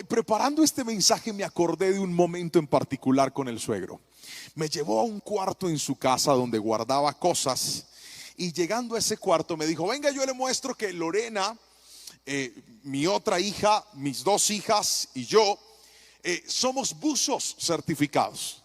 preparando este mensaje me acordé de un momento en particular con el suegro. Me llevó a un cuarto en su casa donde guardaba cosas, y llegando a ese cuarto me dijo: venga, yo le muestro que Lorena, mi otra hija, mis dos hijas y yo somos buzos certificados.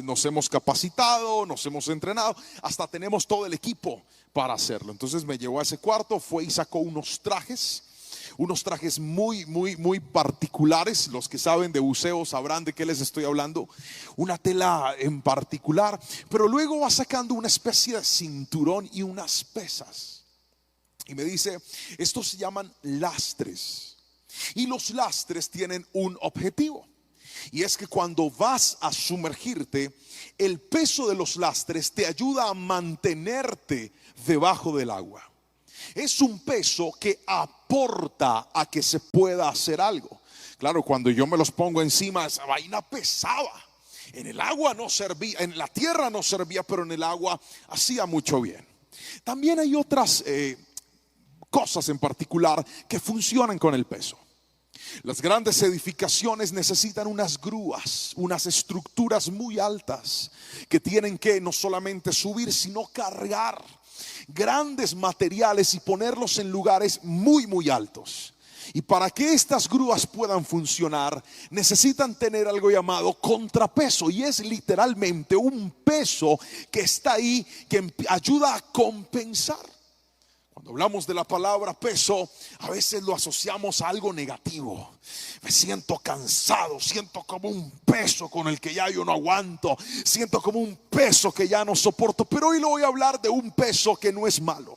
Nos hemos capacitado, nos hemos entrenado, hasta tenemos todo el equipo para hacerlo. Entonces me llevó a ese cuarto, fue y sacó unos trajes muy particulares. Los que saben de buceo sabrán de qué les estoy hablando. Una tela en particular, pero luego va sacando una especie de cinturón y unas pesas. Y me dice: estos se llaman lastres. Y los lastres tienen un objetivo. Y es que cuando vas a sumergirte, el peso de los lastres te ayuda a mantenerte debajo del agua. Es un peso que aporta a que se pueda hacer algo. Claro, cuando yo me los pongo encima, esa vaina pesaba. En el agua no servía, en la tierra no servía, pero en el agua hacía mucho bien. También hay otras cosas en particular que funcionan con el peso. Las grandes edificaciones necesitan unas grúas, unas estructuras muy altas que tienen que no solamente subir, sino cargar grandes materiales y ponerlos en lugares muy altos. Y para que estas grúas puedan funcionar, necesitan tener algo llamado contrapeso, y es literalmente un peso que está ahí, que ayuda a compensar. Cuando hablamos de la palabra peso, a veces lo asociamos a algo negativo. Me siento cansado, siento como un peso con el que ya yo no aguanto, siento como un peso que ya no soporto. Pero hoy le voy a hablar de un peso que no es malo.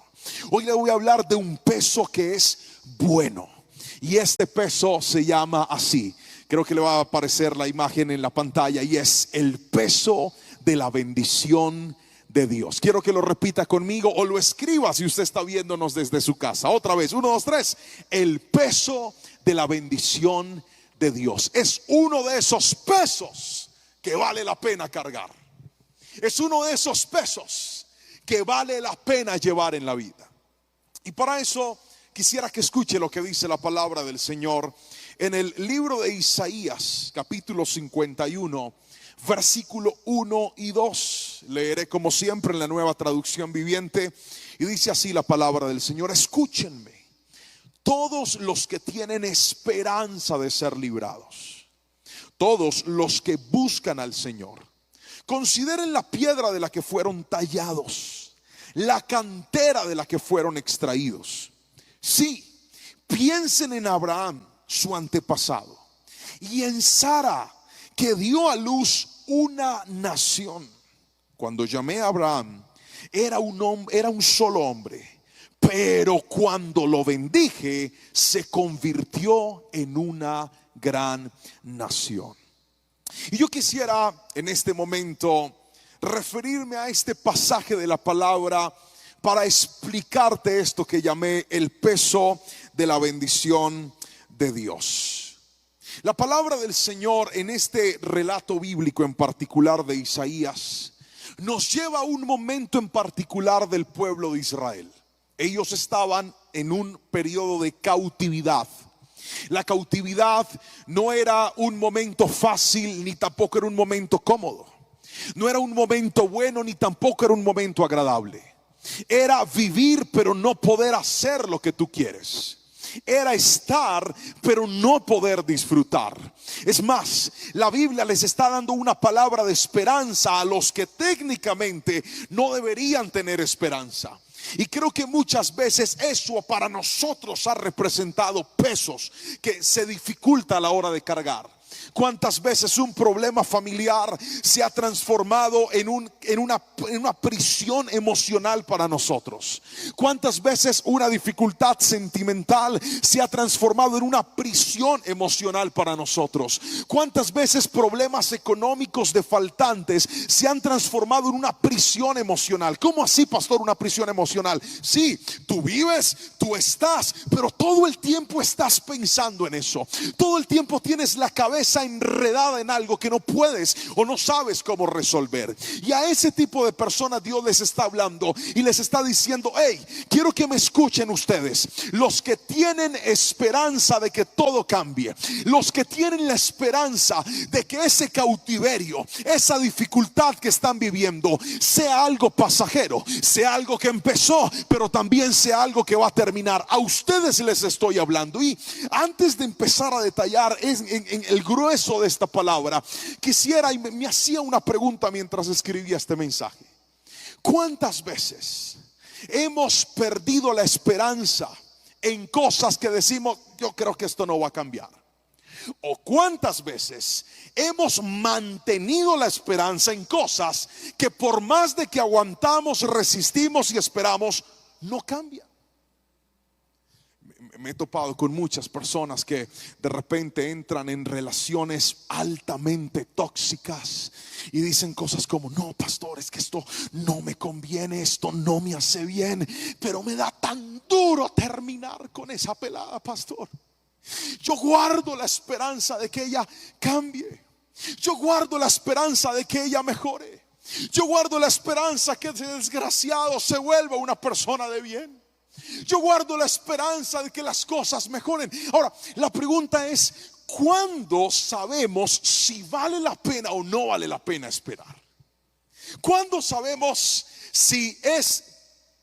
Hoy le voy a hablar de un peso que es bueno. Y este peso se llama así. Creo que le va a aparecer la imagen en la pantalla, y es el peso de la bendición de Dios. Quiero que lo repita conmigo o lo escriba si usted está viéndonos desde su casa. Otra vez, 1, 2, 3. El peso de la bendición de Dios. Es uno de esos pesos que vale la pena cargar. Es uno de esos pesos que vale la pena llevar en la vida. Y para eso quisiera que escuche lo que dice la palabra del Señor en el libro de Isaías, capítulo 51, versículo 1 y 2. Leeré como siempre en la Nueva Traducción Viviente, y dice así la palabra del Señor: escúchenme todos los que tienen esperanza de ser librados, todos los que buscan al Señor. Consideren la piedra de la que fueron tallados, la cantera de la que fueron extraídos. Sí, piensen en Abraham, su antepasado, y en Sara, que dio a luz una nación. Cuando llamé a Abraham, era un solo hombre, pero cuando lo bendije, se convirtió en una gran nación. Y yo quisiera en este momento referirme a este pasaje de la palabra para explicarte esto que llamé el peso de la bendición de Dios. La palabra del Señor en este relato bíblico en particular de Isaías nos lleva a un momento en particular del pueblo de Israel. Ellos estaban en un periodo de cautividad. La cautividad no era un momento fácil, ni tampoco era un momento cómodo. No era un momento bueno, ni tampoco era un momento agradable. Era vivir pero no poder hacer lo que tú quieres. Era estar pero no poder disfrutar. Es más, la Biblia les está dando una palabra de esperanza a los que técnicamente no deberían tener esperanza. Y creo que muchas veces eso para nosotros ha representado pesos que se dificulta a la hora de cargar. ¿Cuántas veces un problema familiar se ha transformado en una prisión emocional para nosotros? ¿Cuántas veces una dificultad sentimental se ha transformado en una prisión emocional para nosotros? ¿Cuántas veces problemas económicos defaltantes se han transformado en una prisión emocional? ¿Cómo así, pastor, una prisión emocional? Sí, tú vives tú estás, pero todo el tiempo estás pensando en eso. Todo el tiempo tienes la cabeza enredada en algo que no puedes o no sabes cómo resolver. Y a ese tipo de personas Dios les está hablando y les está diciendo: hey, quiero que me escuchen ustedes, los que tienen esperanza de que todo cambie, los que tienen la esperanza de que ese cautiverio, esa dificultad que están viviendo, sea algo pasajero, sea algo que empezó, pero también sea algo que va a terminar. A ustedes les estoy hablando. Y antes de empezar a detallar en el grueso de esta palabra, quisiera, y me hacía una pregunta mientras escribía este mensaje: ¿cuántas veces hemos perdido la esperanza en cosas que decimos, yo creo que esto no va a cambiar? ¿O cuántas veces hemos mantenido la esperanza en cosas que por más de que aguantamos, resistimos y esperamos, no cambian? Me he topado con muchas personas que de repente entran en relaciones altamente tóxicas y dicen cosas como: no, pastor, es que esto no me conviene, esto no me hace bien, pero me da tan duro terminar con esa pelada, pastor. Yo guardo la esperanza de que ella cambie. Yo guardo la esperanza de que ella mejore. Yo guardo la esperanza que ese desgraciado se vuelva una persona de bien. Yo guardo la esperanza de que las cosas mejoren. Ahora, la pregunta es: ¿cuándo sabemos si vale la pena o no vale la pena esperar? ¿Cuándo sabemos si es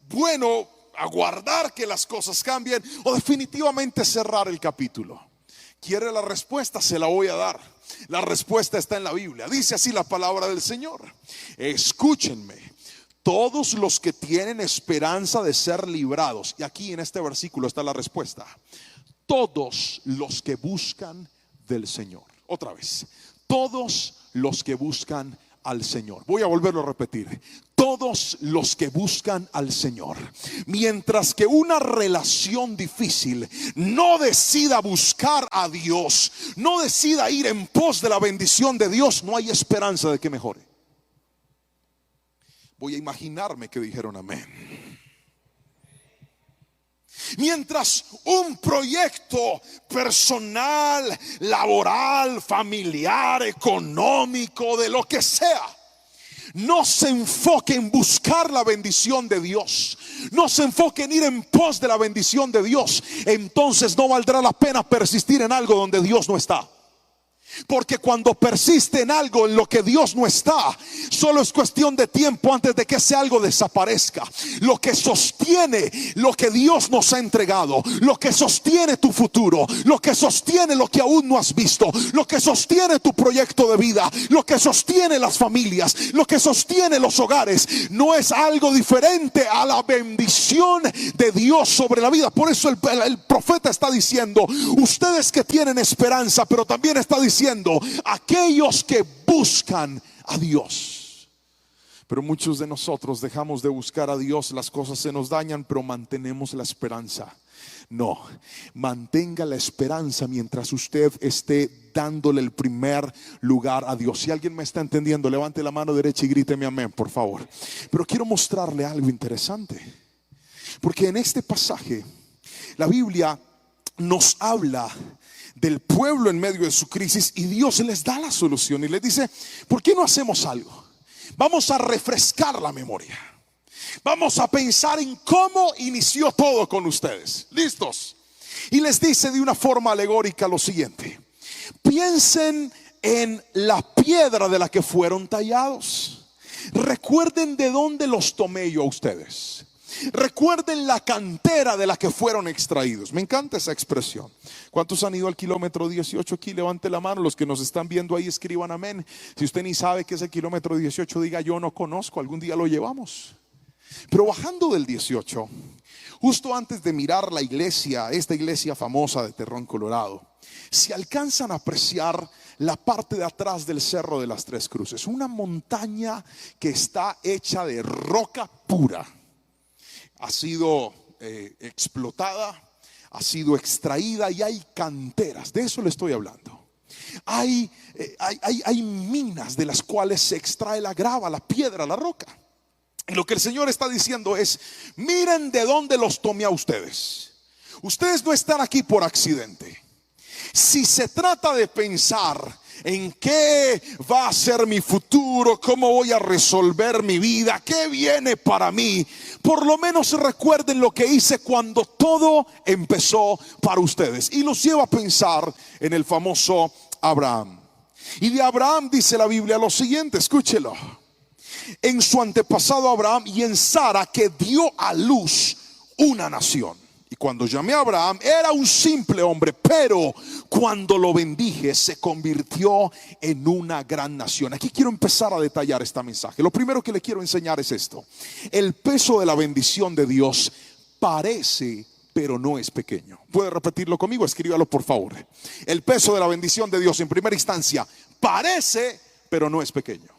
bueno aguardar que las cosas cambien o definitivamente cerrar el capítulo? ¿Quiere la respuesta? Se la voy a dar. La respuesta está en la Biblia. Dice así la palabra del Señor: escúchenme todos los que tienen esperanza de ser librados. Y aquí en este versículo está la respuesta: todos los que buscan del Señor. Otra vez: todos los que buscan al Señor. Voy a volverlo a repetir: todos los que buscan al Señor. Mientras que una relación difícil no decida buscar a Dios, no decida ir en pos de la bendición de Dios, no hay esperanza de que mejore. Voy a imaginarme que dijeron amén. Mientras un proyecto personal, laboral, familiar, económico, de lo que sea, no se enfoque en buscar la bendición de Dios, no se enfoque en ir en pos de la bendición de Dios, entonces no valdrá la pena persistir en algo donde Dios no está. Porque cuando persiste en algo en lo que Dios no está, solo es cuestión de tiempo antes de que ese algo desaparezca. Lo que sostiene lo que Dios nos ha entregado, lo que sostiene tu futuro, lo que sostiene lo que aún no has visto, lo que sostiene tu proyecto de vida, lo que sostiene las familias, lo que sostiene los hogares, no es algo diferente a la bendición de Dios sobre la vida. Por eso el profeta está diciendo: ustedes que tienen esperanza, pero también está diciendo aquellos que buscan a Dios. Pero muchos de nosotros dejamos de buscar a Dios, las cosas se nos dañan, pero mantenemos la esperanza. No, mantenga la esperanza mientras usted esté dándole el primer lugar a Dios. Si alguien me está entendiendo, levante la mano derecha y gríteme amén, por favor. Pero quiero mostrarle algo interesante, porque en este pasaje la Biblia nos habla del pueblo en medio de su crisis y Dios les da la solución y les dice: ¿por qué no hacemos algo? Vamos a refrescar la memoria. Vamos a pensar en cómo inició todo con ustedes. ¿Listos? Y les dice de una forma alegórica lo siguiente: piensen en la piedra de la que fueron tallados. Recuerden de dónde los tomé yo a ustedes. Recuerden la cantera de la que fueron extraídos. Me encanta esa expresión. ¿Cuántos han ido al kilómetro 18 aquí? Levante la mano. Los que nos están viendo ahí, escriban amén. Si usted ni sabe qué es el kilómetro 18, diga: yo no conozco, algún día lo llevamos. Pero bajando del 18, justo antes de mirar la iglesia, esta iglesia famosa de Terrón, Colorado, se alcanzan a apreciar la parte de atrás del Cerro de las Tres Cruces, una montaña que está hecha de roca pura. Ha sido explotada, ha sido extraída y hay canteras. De eso le estoy hablando. Hay minas de las cuales se extrae la grava, la piedra, la roca. Y lo que el Señor está diciendo es: miren de dónde los tomé a ustedes. Ustedes no están aquí por accidente. Si se trata de pensar en qué va a ser mi futuro, cómo voy a resolver mi vida, qué viene para mí, por lo menos recuerden lo que hice cuando todo empezó para ustedes. Y los lleva a pensar en el famoso Abraham. Y de Abraham dice la Biblia lo siguiente, escúchelo: en su antepasado Abraham y en Sara, que dio a luz una nación. Y cuando llamé a Abraham era un simple hombre, pero cuando lo bendije se convirtió en una gran nación. Aquí quiero empezar a detallar este mensaje. Lo primero que le quiero enseñar es esto: el peso de la bendición de Dios parece, pero no es pequeño. ¿Puede repetirlo conmigo? Escríbalo por favor. El peso de la bendición de Dios en primera instancia parece, pero no es pequeño.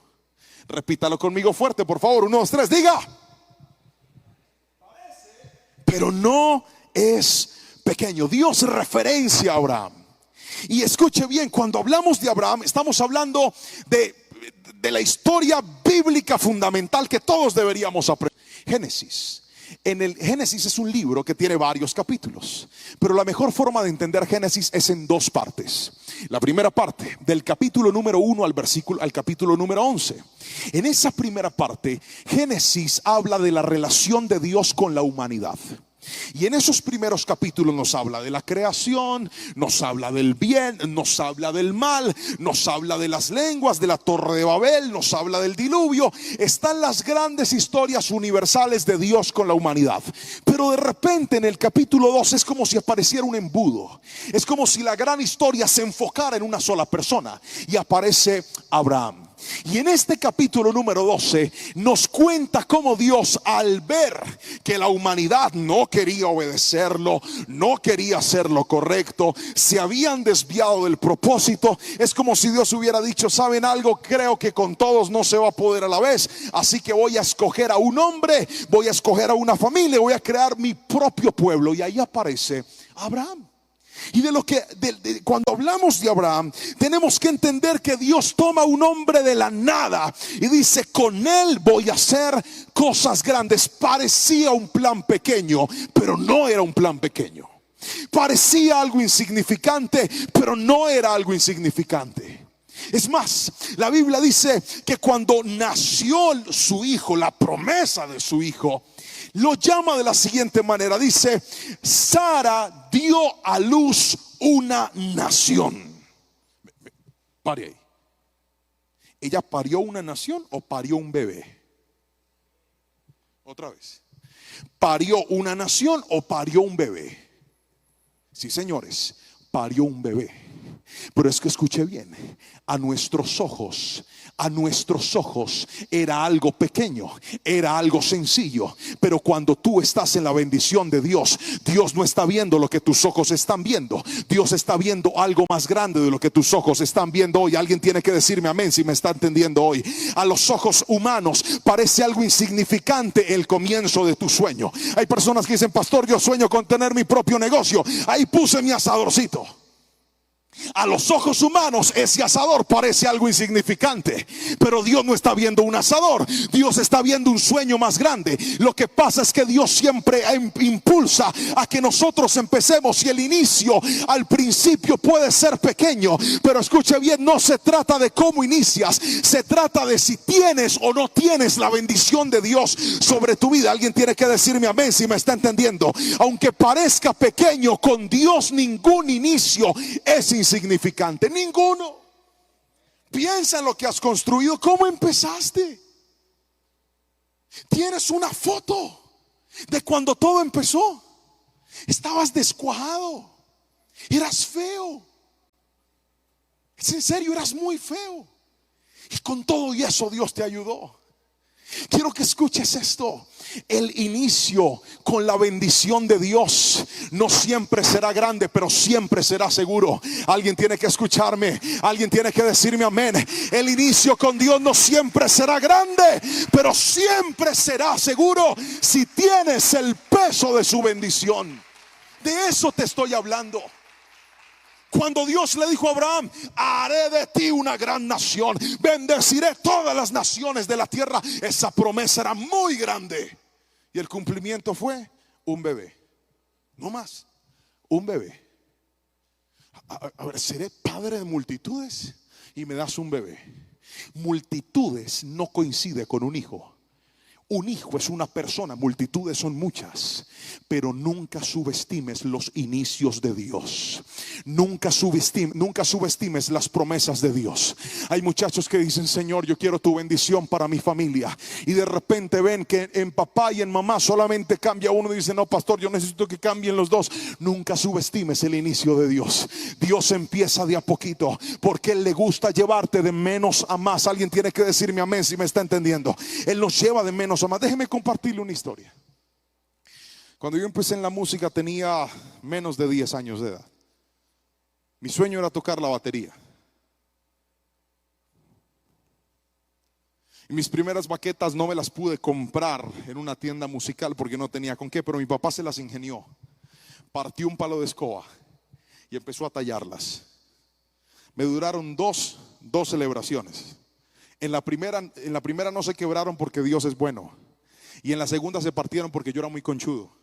Repítalo conmigo fuerte, por favor. 1, 2, 3, diga: pero no es pequeño. Dios referencia a Abraham. Y escuche bien, cuando hablamos de Abraham, estamos hablando de la historia bíblica fundamental que todos deberíamos aprender. Génesis. En el Génesis es un libro que tiene varios capítulos, pero la mejor forma de entender Génesis es en dos partes. La primera parte, del capítulo número 1 al capítulo número 11. En esa primera parte, Génesis habla de la relación de Dios con la humanidad. Y en esos primeros capítulos nos habla de la creación, nos habla del bien, nos habla del mal, nos habla de las lenguas, de la Torre de Babel, nos habla del diluvio. Están las grandes historias universales de Dios con la humanidad. Pero de repente en el capítulo 2 es como si apareciera un embudo. Es como si la gran historia se enfocara en una sola persona, y aparece Abraham. Y en este capítulo número 12 nos cuenta cómo Dios, al ver que la humanidad no quería obedecerlo, no quería hacer lo correcto, se habían desviado del propósito, es como si Dios hubiera dicho: ¿saben algo? Creo que con todos no se va a poder a la vez, así que voy a escoger a un hombre, voy a escoger a una familia, voy a crear mi propio pueblo. Y ahí aparece Abraham. Y cuando hablamos de Abraham, tenemos que entender que Dios toma un hombre de la nada y dice: con él voy a hacer cosas grandes. Parecía un plan pequeño, pero no era un plan pequeño. Parecía algo insignificante, pero no era algo insignificante. Es más, la Biblia dice que cuando nació su hijo, la promesa de su hijo, lo llama de la siguiente manera. Dice: Sara dio a luz una nación. Pare ahí. ¿Ella parió una nación o parió un bebé? Otra vez. ¿Parió una nación o parió un bebé? Sí, señores, parió un bebé. Pero es que escuche bien, a nuestros ojos era algo pequeño, era algo sencillo. Pero cuando tú estás en la bendición de Dios, Dios no está viendo lo que tus ojos están viendo. Dios está viendo algo más grande de lo que tus ojos están viendo hoy. Alguien tiene que decirme amén si me está entendiendo hoy. A los ojos humanos parece algo insignificante el comienzo de tu sueño. Hay personas que dicen: pastor, yo sueño con tener mi propio negocio, ahí puse mi asadorcito. A los ojos humanos ese asador parece algo insignificante, pero Dios no está viendo un asador, Dios está viendo un sueño más grande. Lo que pasa es que Dios siempre impulsa a que nosotros empecemos, y el inicio al principio puede ser pequeño, pero escuche bien, no se trata de cómo inicias, se trata de si tienes o no tienes la bendición de Dios sobre tu vida. Alguien tiene que decirme amén si me está entendiendo. Aunque parezca pequeño, con Dios ningún inicio es insignificante, ninguno. Piensa en lo que has construido, cómo empezaste. Tienes una foto de cuando todo empezó. Estabas descuajado, eras feo. Es en serio, eras muy feo. Y con todo y eso Dios te ayudó. Quiero que escuches esto: el inicio con la bendición de Dios no siempre será grande, pero siempre será seguro. Alguien tiene que escucharme, alguien tiene que decirme amén. El inicio con Dios no siempre será grande, pero siempre será seguro si tienes el peso de su bendición. De eso te estoy hablando. cuando Dios le dijo a Abraham: haré de ti una gran nación, bendeciré todas las naciones de la tierra, esa promesa era muy grande. Y el cumplimiento fue un bebé, no más, un bebé. A ver, seré padre de multitudes y me das un bebé. Multitudes no coincide con un hijo. Un hijo es una persona, multitudes son muchas. Pero nunca subestimes los inicios de Dios. Nunca subestimes las promesas de Dios. Hay muchachos que dicen: Señor, yo quiero tu bendición para mi familia. Y de repente ven que en papá y en mamá solamente cambia uno y dicen: no, pastor, yo necesito que cambien los dos. Nunca subestimes el inicio de Dios. Dios empieza de a poquito, porque Él le gusta llevarte de menos a más. Alguien tiene que decirme amén si me está entendiendo. Él nos lleva de menos a más. Déjeme compartirle una historia. Cuando yo empecé en la música tenía menos de 10 años de edad. Mi sueño era tocar la batería. Y mis primeras baquetas no me las pude comprar en una tienda musical porque no tenía con qué, pero mi papá se las ingenió. Partió un palo de escoba y empezó a tallarlas. Me duraron dos celebraciones. En la primera no se quebraron porque Dios es bueno. Y en la segunda se partieron porque yo era muy conchudo.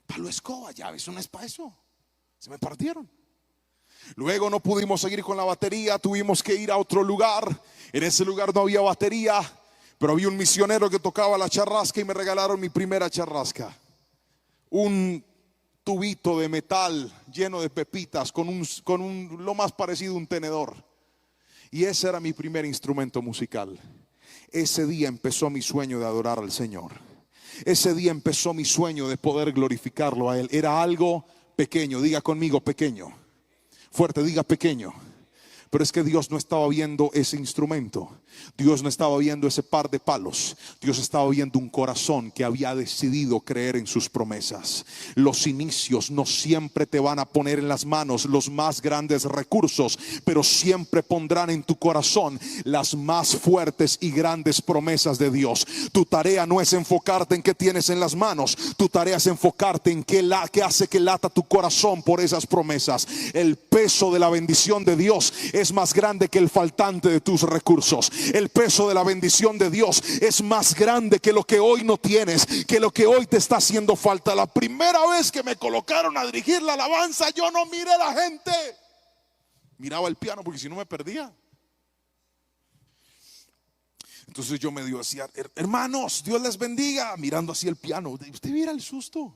Palo de escoba, ya, eso no es para eso. Se me partieron. Luego no pudimos seguir con la batería, tuvimos que ir a otro lugar. En ese lugar no había batería, pero había un misionero que tocaba la charrasca y me regalaron mi primera charrasca. Un tubito de metal lleno de pepitas con lo más parecido a un tenedor. Y ese era mi primer instrumento musical. Ese día empezó mi sueño de adorar al Señor. Ese día empezó mi sueño de poder glorificarlo a Él. Era algo pequeño, diga conmigo pequeño. Fuerte, diga pequeño. Pero es que Dios no estaba viendo ese instrumento. Dios no estaba viendo ese par de palos. Dios estaba viendo un corazón que había decidido creer en sus promesas. Los inicios no siempre te van a poner en las manos los más grandes recursos, pero siempre pondrán en tu corazón las más fuertes y grandes promesas de Dios. Tu tarea no es enfocarte en qué tienes en las manos. Tu tarea es enfocarte en qué hace que lata tu corazón por esas promesas. El peso de la bendición de Dios es más grande que el faltante de tus recursos. El peso de la bendición de Dios es más grande que lo que hoy no tienes, que lo que hoy te está haciendo falta. La primera vez que me colocaron a dirigir la alabanza, yo no miré a la gente, miraba el piano porque si no me perdía. Entonces yo medio decía: hermanos, Dios les bendiga, mirando así el piano. Usted viera el susto.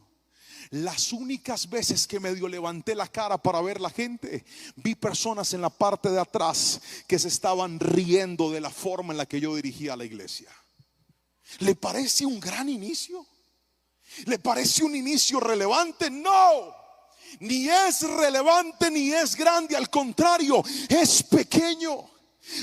Las únicas veces que medio levanté la cara para ver la gente, vi personas en la parte de atrás que se estaban riendo de la forma en la que yo dirigía la iglesia. ¿Le parece un gran inicio? ¿Le parece un inicio relevante? No, ni es relevante ni es grande, al contrario, es pequeño.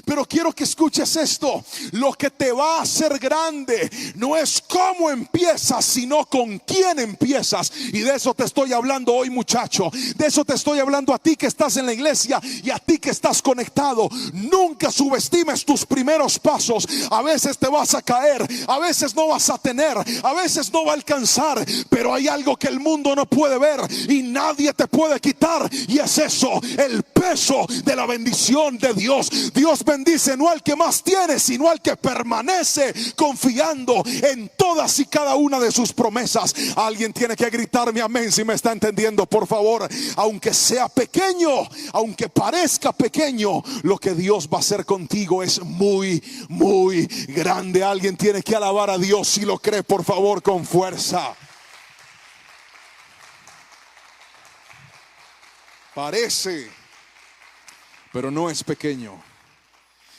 Pero quiero que escuches esto: lo que te va a hacer grande no es cómo empiezas, sino con quién empiezas. Y de eso te estoy hablando hoy, muchacho. De eso te estoy hablando a ti que estás en la iglesia y a ti que estás conectado. Nunca subestimes tus primeros pasos. A veces te vas a caer, a veces no vas a tener, a veces no va a alcanzar, pero hay algo que el mundo no puede ver y nadie te puede quitar, y es eso: el peso de la bendición de Dios. Dios bendice no al que más tiene, sino al que permanece confiando en todas y cada una de sus promesas. Alguien tiene que gritarme amén si me está entendiendo, por favor. Aunque sea pequeño, aunque parezca pequeño, lo que Dios va a hacer contigo es muy, muy grande. Alguien tiene que alabar a Dios si lo cree, por favor, con fuerza. Parece, pero no es pequeño.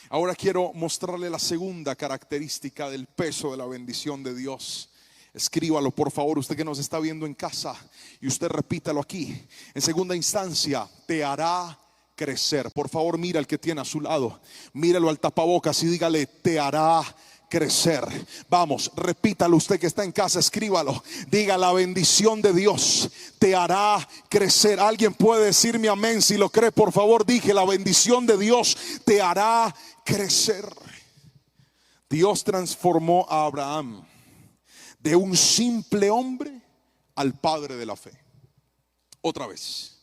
Ahora quiero mostrarle la segunda característica del peso de la bendición de Dios. Escríbalo, por favor, usted que nos está viendo en casa, y usted repítalo aquí. En segunda instancia, te hará crecer. Por favor, mira al que tiene a su lado, míralo al tapabocas y dígale: te hará crecer. Vamos, repítalo usted que está en casa, escríbalo. Diga: la bendición de Dios te hará crecer. Alguien puede decirme amén si lo cree, por favor. Dije: la bendición de Dios te hará crecer. Dios transformó a Abraham de un simple hombre al padre de la fe. Otra vez,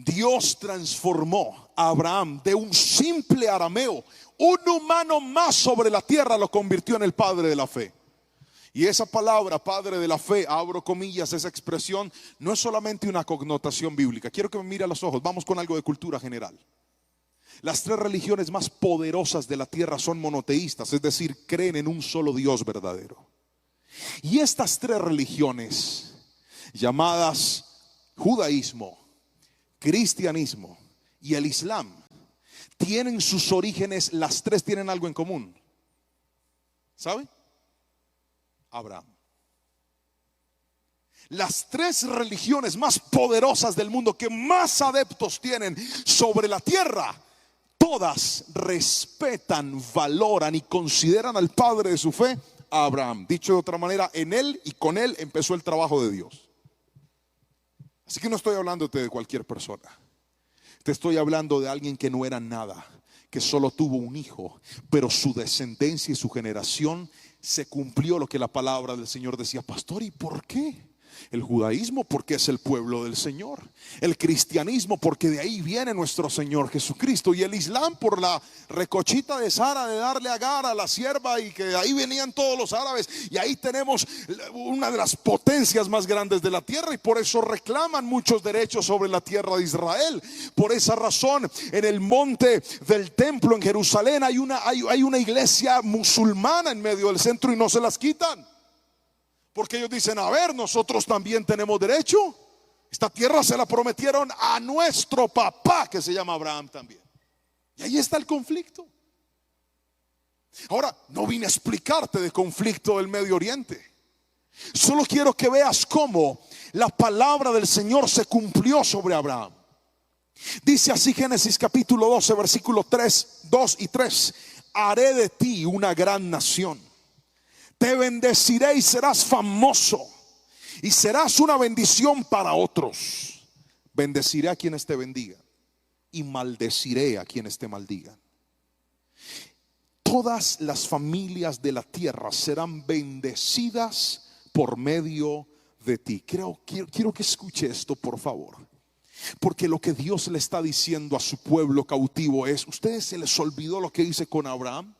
Dios transformó a Abraham de un simple arameo, un humano más sobre la tierra, lo convirtió en el padre de la fe. Y esa palabra, padre de la fe, abro comillas, esa expresión, no es solamente una connotación bíblica. Quiero que me mire a los ojos, vamos con algo de cultura general. Las tres religiones más poderosas de la tierra son monoteístas, es decir, creen en un solo Dios verdadero. Y estas tres religiones, llamadas judaísmo, cristianismo y el islam, tienen sus orígenes, las tres tienen algo en común. ¿Sabe? Abraham. Las tres religiones más poderosas del mundo, que más adeptos tienen sobre la tierra, todas respetan, valoran y consideran al padre de su fe, a Abraham. Dicho de otra manera, en él y con él empezó el trabajo de Dios. Así que no estoy hablándote de cualquier persona. Te estoy hablando de alguien que no era nada, que solo tuvo un hijo, pero su descendencia y su generación se cumplió lo que la palabra del Señor decía. Pastor, ¿y por qué? El judaísmo porque es el pueblo del Señor, el cristianismo porque de ahí viene nuestro Señor Jesucristo, y el islam por la recochita de Sara de darle a Agar a la sierva, y que de ahí venían todos los árabes, y ahí tenemos una de las potencias más grandes de la tierra, y por eso reclaman muchos derechos sobre la tierra de Israel. Por esa razón, en el monte del templo en Jerusalén hay una iglesia musulmana en medio del centro y no se las quitan. Porque ellos dicen, a ver, nosotros también tenemos derecho. Esta tierra se la prometieron a nuestro papá, que se llama Abraham también. Y ahí está el conflicto. Ahora, no vine a explicarte de conflicto del Medio Oriente. Solo quiero que veas cómo la palabra del Señor se cumplió sobre Abraham. Dice así Génesis capítulo 12, versículo 3, 2 y 3. Haré de ti una gran nación. Te bendeciré y serás famoso, y serás una bendición para otros. Bendeciré a quienes te bendigan y maldeciré a quienes te maldigan. Todas las familias de la tierra serán bendecidas por medio de ti. Quiero que escuche esto, por favor. Porque lo que Dios le está diciendo a su pueblo cautivo es: ¿ustedes se les olvidó lo que hice con Abraham?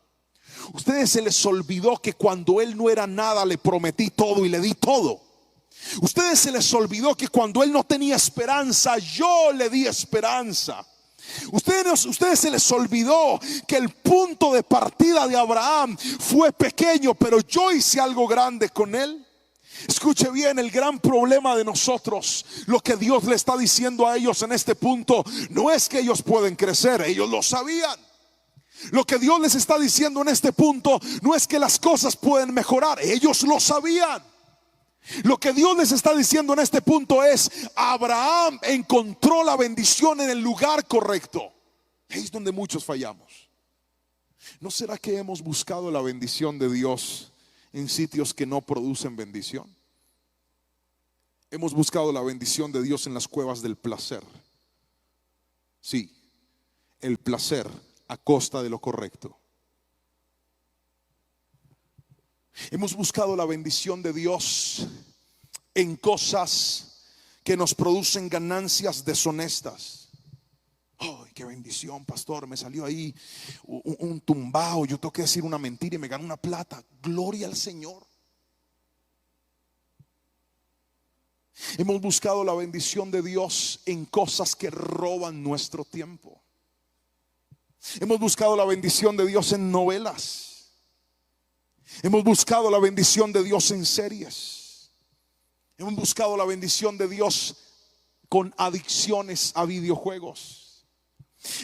Ustedes se les olvidó que cuando él no era nada le prometí todo y le di todo. Ustedes se les olvidó que cuando él no tenía esperanza yo le di esperanza. Ustedes se les olvidó que el punto de partida de Abraham fue pequeño, pero yo hice algo grande con él. Escuche bien, el gran problema de nosotros, lo que Dios le está diciendo a ellos en este punto, no es que ellos pueden crecer, ellos lo sabían. Lo que Dios les está diciendo en este punto no es que las cosas pueden mejorar, ellos lo sabían. Lo que Dios les está diciendo en este punto es: Abraham encontró la bendición en el lugar correcto. Ahí es donde muchos fallamos. ¿No será que hemos buscado la bendición de Dios en sitios que no producen bendición? Hemos buscado la bendición de Dios en las cuevas del placer. Sí, el placer a costa de lo correcto. Hemos buscado la bendición de Dios en cosas que nos producen ganancias deshonestas. ¡Ay, qué bendición, pastor! Me salió ahí un tumbao, yo tengo que decir una mentira y me gané una plata. Gloria al Señor. Hemos buscado la bendición de Dios en cosas que roban nuestro tiempo. Hemos buscado la bendición de Dios en novelas. Hemos buscado la bendición de Dios en series. Hemos buscado la bendición de Dios con adicciones a videojuegos.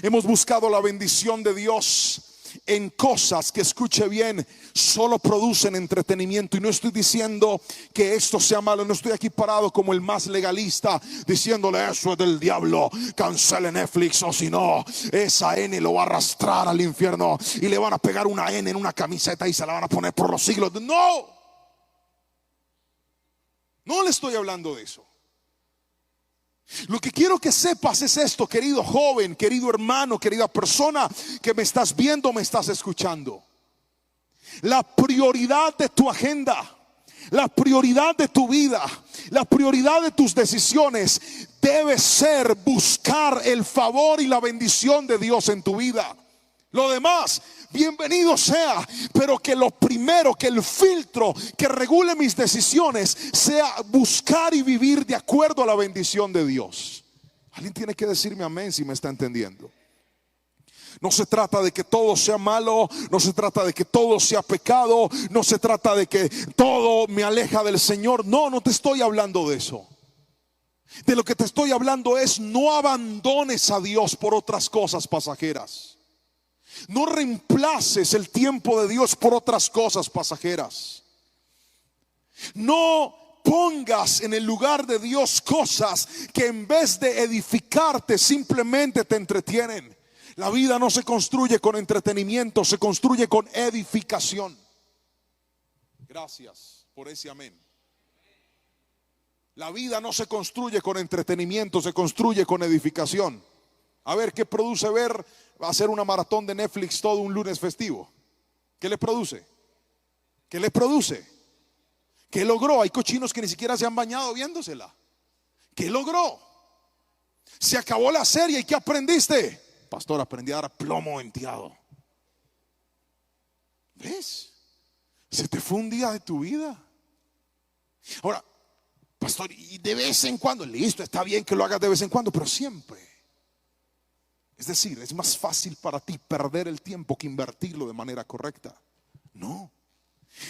Hemos buscado la bendición de Dios en cosas que, escuche bien, solo producen entretenimiento. Y no estoy diciendo que esto sea malo. No estoy aquí parado como el más legalista diciéndole eso es del diablo, cancele Netflix, o si no esa N lo va a arrastrar al infierno y le van a pegar una N en una camiseta y se la van a poner por los siglos. No le estoy hablando de eso. Lo que quiero que sepas es esto, querido joven, querido hermano, querida persona que me estás viendo, me estás escuchando. La prioridad de tu agenda, la prioridad de tu vida, la prioridad de tus decisiones debe ser buscar el favor y la bendición de Dios en tu vida. Lo demás, bienvenido sea, pero que lo primero, que el filtro que regule mis decisiones sea buscar y vivir de acuerdo a la bendición de Dios. Alguien tiene que decirme amén si me está entendiendo. No se trata de que todo sea malo, no se trata de que todo sea pecado, no se trata de que todo me aleja del Señor. No, no te estoy hablando de eso. De lo que te estoy hablando es: no abandones a Dios por otras cosas pasajeras. No reemplaces el tiempo de Dios por otras cosas pasajeras. No pongas en el lugar de Dios cosas que en vez de edificarte simplemente te entretienen. La vida no se construye con entretenimiento, se construye con edificación. Gracias por ese amén. La vida no se construye con entretenimiento, se construye con edificación. A ver, ¿qué produce ver hacer una maratón de Netflix todo un lunes festivo? ¿Qué le produce? ¿Qué le produce? ¿Qué logró? Hay cochinos que ni siquiera se han bañado viéndosela. ¿Qué logró? Se acabó la serie y ¿qué aprendiste? Pastor, aprendí a dar plomo venteado. ¿Ves? Se te fue un día de tu vida. Ahora, pastor, y de vez en cuando, listo, está bien que lo hagas de vez en cuando, pero siempre. Es decir, es más fácil para ti perder el tiempo que invertirlo de manera correcta. No.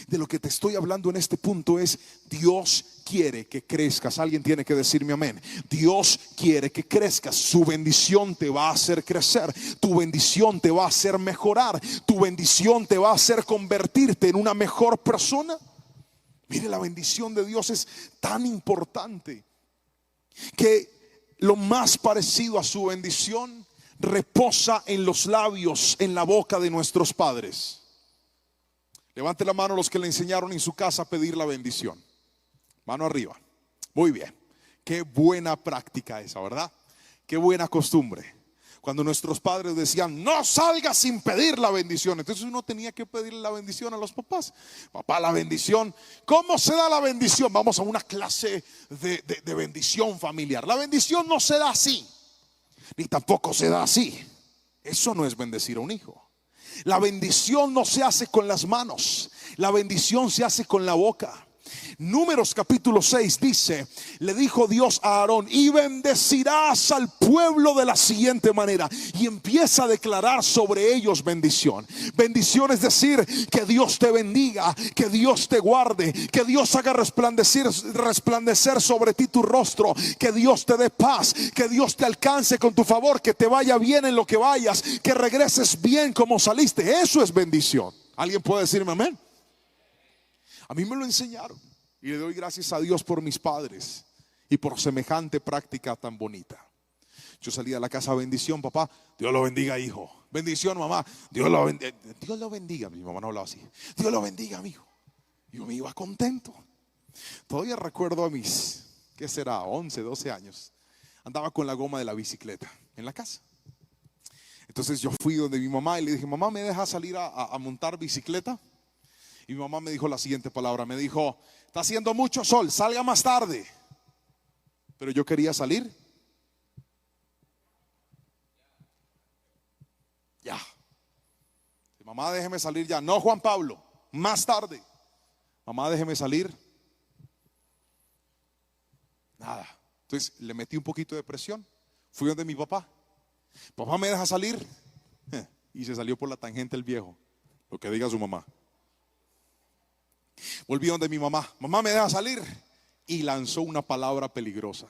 De lo que te estoy hablando en este punto es: Dios quiere que crezcas. Alguien tiene que decirme amén. Dios quiere que crezcas. Su bendición te va a hacer crecer. Tu bendición te va a hacer mejorar. Tu bendición te va a hacer convertirte en una mejor persona. Mire, la bendición de Dios es tan importante que lo más parecido a su bendición reposa en los labios, en la boca de nuestros padres. Levante la mano los que le enseñaron en su casa a pedir la bendición. Mano arriba. Muy bien. Qué buena práctica esa, ¿verdad? Qué buena costumbre. Cuando nuestros padres decían: no salgas sin pedir la bendición, entonces uno tenía que pedirle la bendición a los papás. Papá, la bendición. ¿Cómo se da la bendición? Vamos a una clase de bendición familiar. La bendición no se da así, ni tampoco se da así. Eso no es bendecir a un hijo. La bendición no se hace con las manos, la bendición se hace con la boca. Números capítulo 6 dice: le dijo Dios a Aarón: y bendecirás al pueblo de la siguiente manera. Y empieza a declarar sobre ellos bendición. Bendición es decir, que Dios te bendiga, que Dios te guarde, que Dios haga resplandecer sobre ti tu rostro, que Dios te dé paz, que Dios te alcance con tu favor, que te vaya bien en lo que vayas, que regreses bien como saliste. Eso es bendición. ¿Alguien puede decirme amén? A mí me lo enseñaron y le doy gracias a Dios por mis padres y por semejante práctica tan bonita. Yo salía a la casa: bendición papá, Dios lo bendiga hijo. Bendición mamá, Dios lo bendiga. Dios lo bendiga. Mi mamá no hablaba así. Dios lo bendiga mi hijo. Yo me iba contento. Todavía recuerdo a mis, ¿qué será? 11, 12 años. Andaba con la goma de la bicicleta en la casa. Entonces yo fui donde mi mamá y le dije: mamá, ¿me deja salir a montar bicicleta? Y mi mamá me dijo la siguiente palabra. Me dijo: está haciendo mucho sol, salga más tarde. Pero yo quería salir ya. Mamá, déjeme salir ya. No, Juan Pablo, más tarde. Mamá, déjeme salir. Nada. Entonces le metí un poquito de presión. Fui donde mi papá. Papá, ¿me deja salir? Y se salió por la tangente el viejo. Lo que diga su mamá. Volví donde mi mamá: mamá, ¿me deja salir? Y lanzó una palabra peligrosa.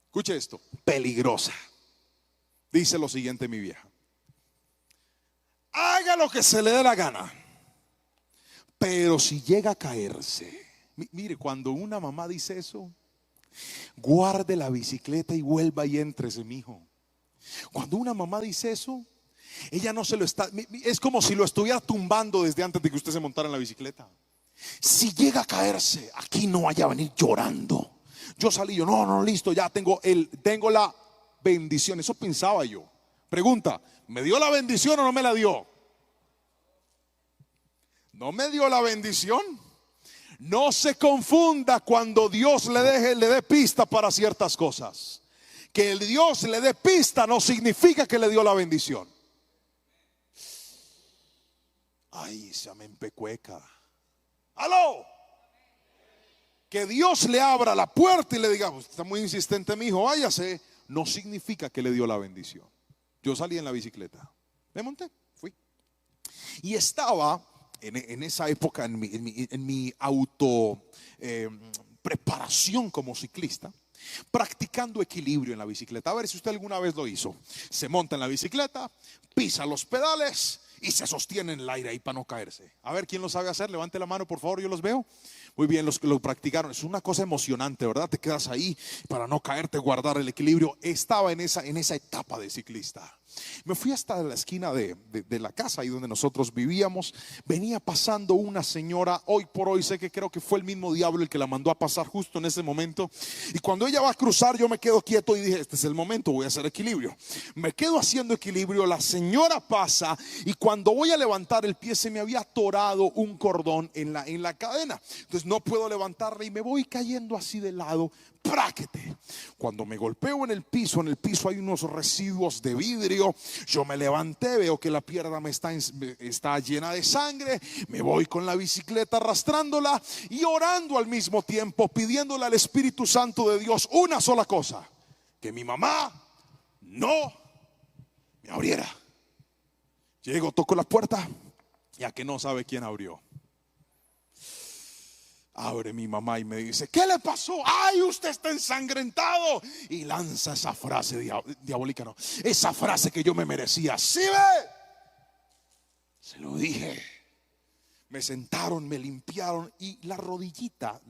Escuche esto: peligrosa. Dice lo siguiente mi vieja: haga lo que se le dé la gana, pero si llega a caerse. Mire, cuando una mamá dice eso, guarde la bicicleta y vuelva y éntrese, mijo. Cuando una mamá dice eso, ella no se lo está, es como si lo estuviera tumbando desde antes de que usted se montara en la bicicleta. Si llega a caerse, aquí no vaya a venir llorando. Yo salí, yo no, listo, ya tengo la bendición. Eso pensaba yo. Pregunta: ¿me dio la bendición o no me la dio? No me dio la bendición. No se confunda cuando Dios le dé pista para ciertas cosas. Que el Dios le dé pista no significa que le dio la bendición. Ay, se me empecueca. ¡Aló! Que Dios le abra la puerta y le diga, está muy insistente mi hijo, váyase, no significa que le dio la bendición. Yo salí en la bicicleta, me monté, fui. Y estaba en esa época en mi auto preparación como ciclista, practicando equilibrio en la bicicleta. A ver si usted alguna vez lo hizo. Se monta en la bicicleta, pisa los pedales y se sostiene en el aire ahí para no caerse. A ver quién lo sabe hacer, levante la mano por favor, yo los veo. Muy bien, los que lo practicaron. Es una cosa emocionante, ¿verdad? Te quedas ahí para no caerte, guardar el equilibrio. Estaba en esa etapa de ciclista. Me fui hasta la esquina de la casa ahí donde nosotros vivíamos. Venía pasando una señora. Hoy por hoy sé que creo que fue el mismo diablo el que la mandó a pasar justo en ese momento. Y cuando ella va a cruzar, yo me quedo quieto y dije, este es el momento, voy a hacer equilibrio. Me quedo haciendo equilibrio, la señora pasa y cuando voy a levantar el pie se me había atorado un cordón en la cadena. Entonces no puedo levantarla y me voy cayendo así de lado. Práquete. Cuando me golpeo en el piso hay unos residuos de vidrio. Yo me levanté, veo que la pierna está llena de sangre. Me voy con la bicicleta arrastrándola y orando al mismo tiempo, pidiéndole al Espíritu Santo de Dios una sola cosa: que mi mamá no me abriera. Llego, toco la puerta, ya que no sabe quién abrió. Abre mi mamá y me dice, ¿qué le pasó? ¡Ay, usted está ensangrentado! Y lanza esa frase diabólica, no, esa frase que yo me merecía. ¿Sí ve? Se lo dije. Me sentaron, me limpiaron y la rodillita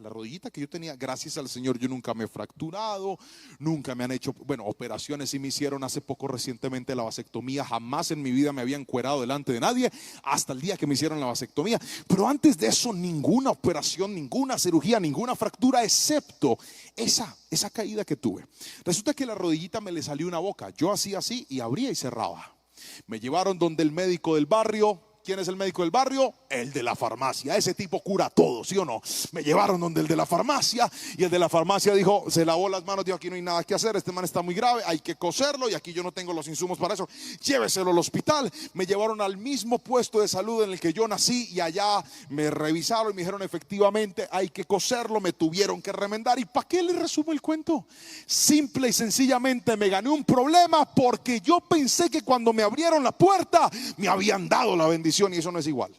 que yo tenía, gracias al Señor, yo nunca me he fracturado, nunca me han hecho, operaciones sí me hicieron hace poco recientemente la vasectomía, jamás en mi vida me había encuerado delante de nadie hasta el día que me hicieron la vasectomía, pero antes de eso ninguna operación, ninguna cirugía, ninguna fractura, excepto esa caída que tuve. Resulta que la rodillita me le salió una boca, yo hacía así y abría y cerraba. Me llevaron donde el médico del barrio. ¿Quién es el médico del barrio? El de la farmacia. Ese tipo cura todo, ¿sí o no? Me llevaron donde el de la farmacia y el de la farmacia dijo, se lavó las manos, dijo, aquí no hay nada que hacer, este man está muy grave, hay que coserlo y aquí yo no tengo los insumos para eso, lléveselo al hospital. Me llevaron al mismo puesto de salud en el que yo nací y allá me revisaron y me dijeron, efectivamente hay que coserlo, me tuvieron que remendar. ¿Y para qué le resumo el cuento? Simple y sencillamente me gané un problema porque yo pensé que cuando me abrieron la puerta me habían dado la bendición. Y eso no es igual.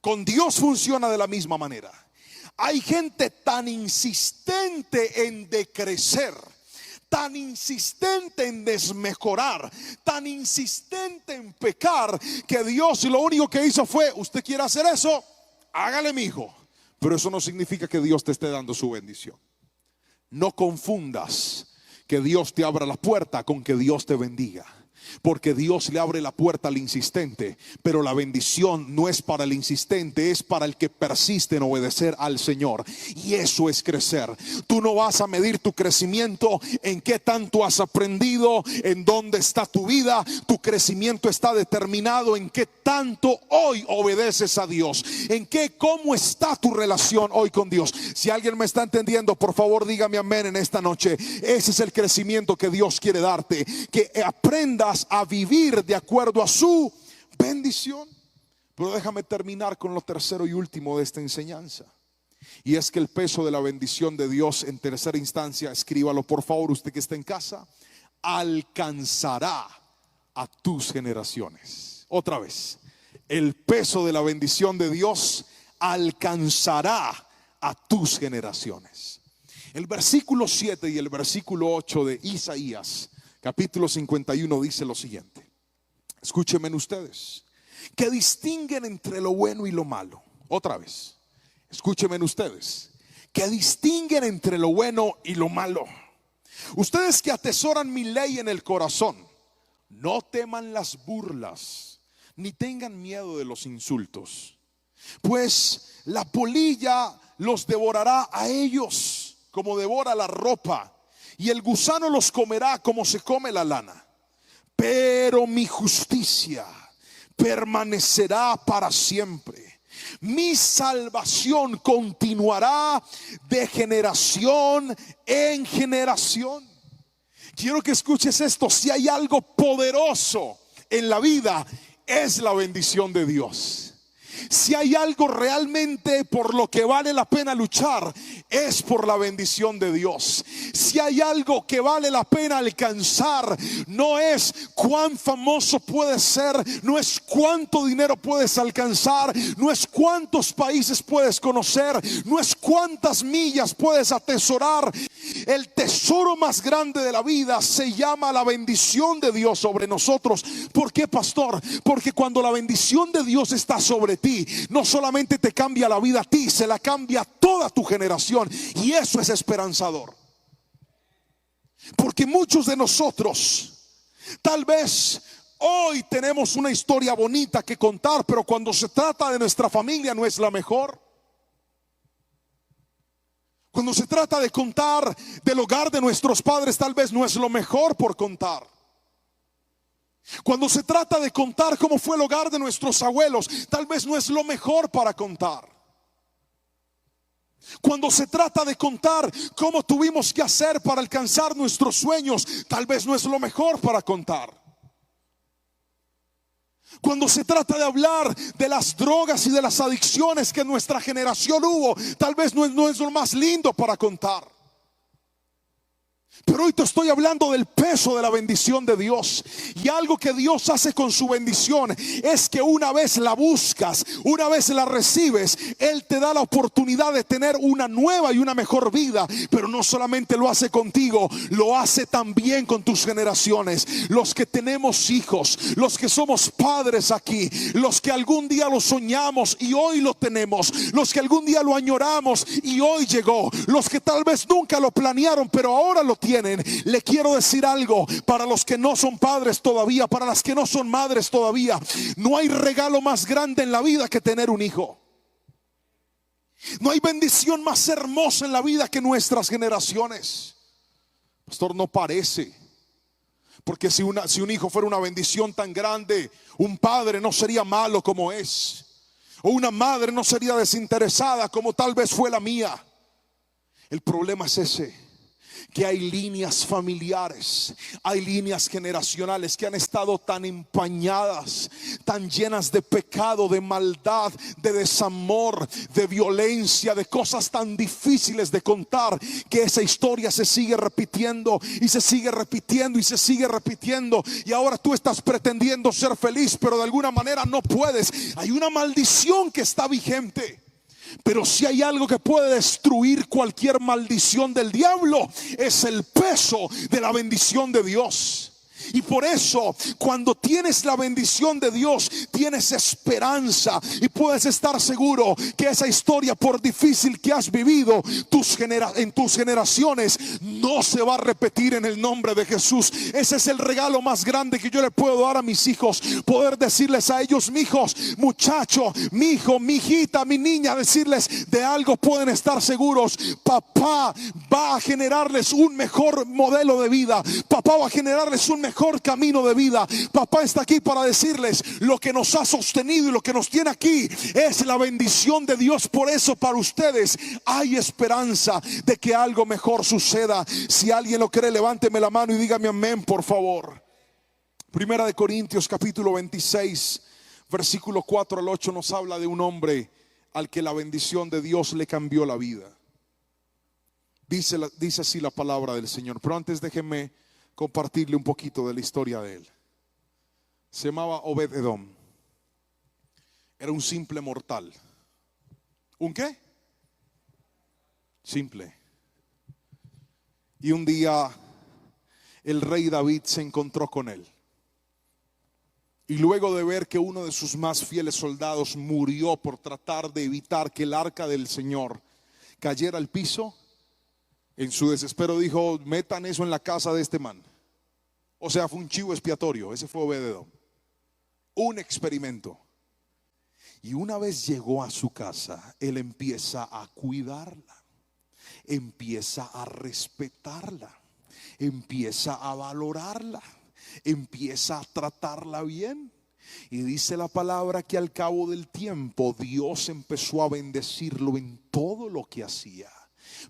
Con Dios funciona de la misma manera. Hay gente tan insistente en decrecer, tan insistente en desmejorar, tan insistente en pecar, que Dios lo único que hizo fue, usted quiere hacer eso, hágale, mijo. Pero eso no significa que Dios te esté dando su bendición. No confundas que Dios te abra la puerta con que Dios te bendiga. Porque Dios le abre la puerta al insistente, pero la bendición no es para el insistente, es para el que persiste en obedecer al Señor. Y eso es crecer. Tú no vas a medir tu crecimiento en qué tanto has aprendido, en dónde está tu vida. Tu crecimiento está determinado en qué tanto hoy obedeces a Dios, cómo está tu relación hoy con Dios. Si alguien me está entendiendo, por favor dígame amén en esta noche. Ese es el crecimiento que Dios quiere darte, que aprendas a vivir de acuerdo a su bendición. Pero déjame terminar con lo tercero y último de esta enseñanza, y es que el peso de la bendición de Dios, en tercera instancia, escríbalo por favor usted que está en casa, alcanzará a tus generaciones. Otra vez, el peso de la bendición de Dios alcanzará a tus generaciones. El versículo 7 y el versículo 8 de Isaías capítulo 51 dice lo siguiente. Escúchenme ustedes, que distinguen entre lo bueno y lo malo. Otra vez, escúchenme ustedes, que distinguen entre lo bueno y lo malo. Ustedes que atesoran mi ley en el corazón, no teman las burlas, ni tengan miedo de los insultos, pues la polilla los devorará a ellos como devora la ropa, y el gusano los comerá como se come la lana. Pero mi justicia permanecerá para siempre, Mi salvación continuará de generación en generación. Quiero que escuches esto: si hay algo poderoso en la vida, es la bendición de Dios. Si hay algo realmente por lo que vale la pena luchar, es por la bendición de Dios. Si hay algo que vale la pena alcanzar, no es cuán famoso puedes ser, no es cuánto dinero puedes alcanzar, no es cuántos países puedes conocer, no es cuántas millas puedes atesorar. El tesoro más grande de la vida se llama la bendición de Dios sobre nosotros. ¿Por qué, pastor? Porque cuando la bendición de Dios está sobre ti, no solamente te cambia la vida a ti, se la cambia a toda tu generación. Y eso es esperanzador. Porque muchos de nosotros tal vez hoy tenemos una historia bonita que contar, pero cuando se trata de nuestra familia no es la mejor. Cuando se trata de contar del hogar de nuestros padres, tal vez no es lo mejor por contar. Cuando se trata de contar cómo fue el hogar de nuestros abuelos, tal vez no es lo mejor para contar. Cuando se trata de contar cómo tuvimos que hacer para alcanzar nuestros sueños, tal vez no es lo mejor para contar. Cuando se trata de hablar de las drogas y de las adicciones que en nuestra generación hubo, tal vez no es lo más lindo para contar. Pero hoy te estoy hablando del peso de la bendición de Dios. Y algo que Dios hace con su bendición es que una vez la buscas, una vez la recibes, Él te da la oportunidad de tener una nueva y una mejor vida. Pero no solamente lo hace contigo, lo hace también con tus generaciones. Los que tenemos hijos, los que somos padres aquí, los que algún día lo soñamos y hoy lo tenemos, los que algún día lo añoramos y hoy llegó, los que tal vez nunca lo planearon pero ahora lo tienen. Le quiero decir algo para los que no son padres todavía, para las que no son madres todavía: no hay regalo más grande en la vida que tener un hijo. No hay bendición más hermosa en la vida que nuestras generaciones. Pastor, no parece. Porque si un hijo fuera una bendición tan grande, un padre no sería malo como es, o una madre no sería desinteresada como tal vez fue la mía. El problema es ese: que hay líneas familiares, hay líneas generacionales que han estado tan empañadas, tan llenas de pecado, de maldad, de desamor, de violencia, de cosas tan difíciles de contar, que esa historia se sigue repitiendo y se sigue repitiendo y se sigue repitiendo. Y ahora tú estás pretendiendo ser feliz, pero de alguna manera no puedes. Hay una maldición que está vigente. Pero si hay algo que puede destruir cualquier maldición del diablo, es el peso de la bendición de Dios. Y por eso, cuando tienes la bendición de Dios, tienes esperanza y puedes estar seguro que esa historia, por difícil que has vivido en tus generaciones, no se va a repetir en el nombre de Jesús. Ese es el regalo más grande que yo le puedo dar a mis hijos: poder decirles a ellos: mi hijos, muchacho, mi hijo, mi hijita, mi niña, decirles de algo pueden estar seguros: papá va a generarles un mejor modelo de vida, papá va a generarles un mejor camino de vida. Papá está aquí para decirles: lo que nos ha sostenido y lo que nos tiene aquí es la bendición de Dios. Por eso para ustedes hay esperanza de que algo mejor suceda. Si alguien lo cree, levánteme la mano y dígame amén, por favor. Primera de Corintios capítulo 26 versículo 4 al 8 nos habla de un hombre al que la bendición de Dios le cambió la vida. Dice así la palabra del Señor. Pero antes déjenme compartirle un poquito de la historia de él. Se llamaba Obed-Edom. Era un simple mortal. ¿Un qué? Simple. Y un día el rey David se encontró con él. Y luego de ver que uno de sus más fieles soldados murió por tratar de evitar que el arca del Señor cayera al piso, en su desespero dijo: metan eso en la casa de este man. O sea, fue un chivo expiatorio. Ese fue Obed-Edom. Un experimento. Y una vez llegó a su casa, él empieza a cuidarla, empieza a respetarla, empieza a valorarla, empieza a tratarla bien. Y dice la palabra que al cabo del tiempo Dios empezó a bendecirlo en todo lo que hacía,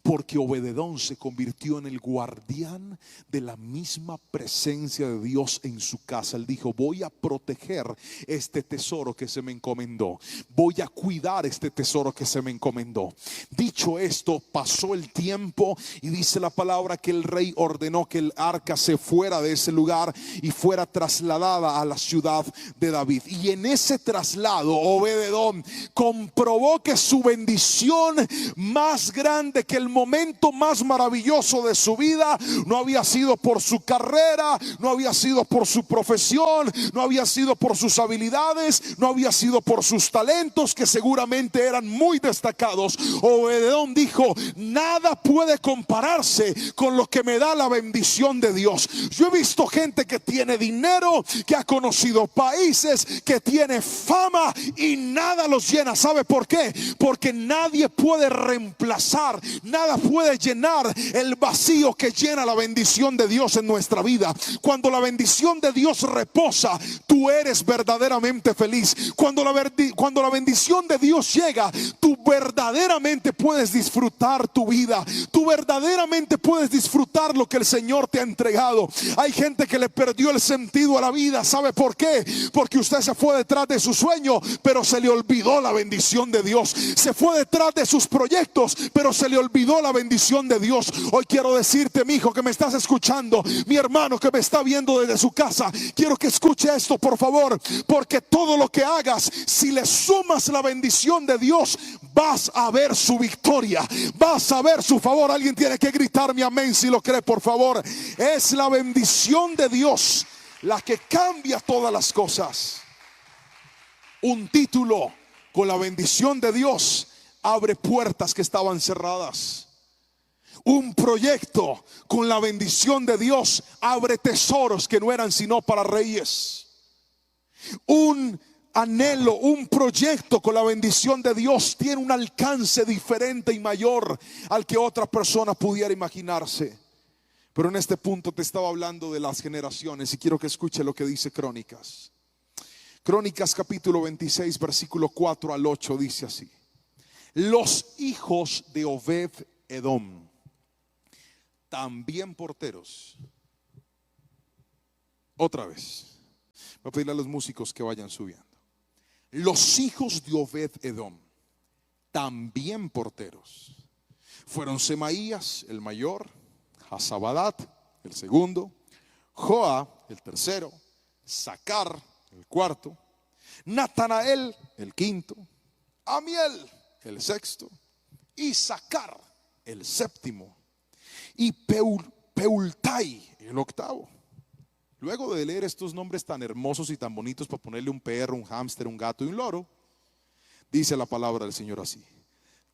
porque Obededón se convirtió en el guardián de la misma presencia de Dios en su casa. Él dijo: voy a proteger este tesoro que se me encomendó, voy a cuidar este tesoro que se me encomendó. Dicho esto, pasó el tiempo y dice la palabra que el rey ordenó que el arca se fuera de ese lugar y fuera trasladada a la ciudad de David. Y en ese traslado Obededón comprobó que su bendición más grande, que el momento más maravilloso de su vida, no había sido por su carrera, no había sido por su profesión, no había sido por sus habilidades, no había sido por sus talentos, que seguramente eran muy destacados. Obededón dijo: nada puede compararse con lo que me da la bendición de Dios. Yo he visto gente que tiene dinero, que ha conocido países, que tiene fama y nada los llena. ¿Sabe por qué? Porque nadie puede reemplazar, nada puede llenar el vacío que llena la bendición de Dios en nuestra vida. Cuando la bendición de Dios reposa, tú eres verdaderamente feliz. Cuando la bendición de Dios llega, tú verdaderamente puedes disfrutar tu vida, tú verdaderamente puedes disfrutar lo que el Señor te ha entregado. Hay gente que le perdió el sentido a la vida. ¿Sabe por qué? Porque usted se fue detrás de su sueño, pero se le olvidó la bendición de Dios. Se fue detrás de sus proyectos, pero se le olvidó la bendición de Dios. Hoy quiero decirte, mi hijo que me estás escuchando, mi hermano que me está viendo desde su casa, quiero que escuche esto, por favor, porque todo lo que hagas, si le sumas la bendición de Dios, vas a ver su victoria, vas a ver su favor. Alguien tiene que gritarme amén si lo cree, por favor. Es la bendición de Dios la que cambia todas las cosas. Un título con la bendición de Dios abre puertas que estaban cerradas. Un proyecto con la bendición de Dios abre tesoros que no eran sino para reyes. Un anhelo, un proyecto con la bendición de Dios tiene un alcance diferente y mayor al que otra persona pudiera imaginarse. Pero en este punto te estaba hablando de las generaciones y quiero que escuche lo que dice Crónicas. Crónicas capítulo 26 versículo 4 al 8 dice así: los hijos de Obed Edom, también porteros. Otra vez, voy a pedirle a los músicos que vayan subiendo. Los hijos de Obed Edom, también porteros, fueron Semaías el mayor, Hasabadat el segundo, Joa el tercero, Sacar el cuarto, Natanael el quinto, Amiel el sexto, Isacar el séptimo y Peultai el octavo. Luego de leer estos nombres tan hermosos y tan bonitos para ponerle un perro, un hámster, un gato y un loro, dice la palabra del Señor así: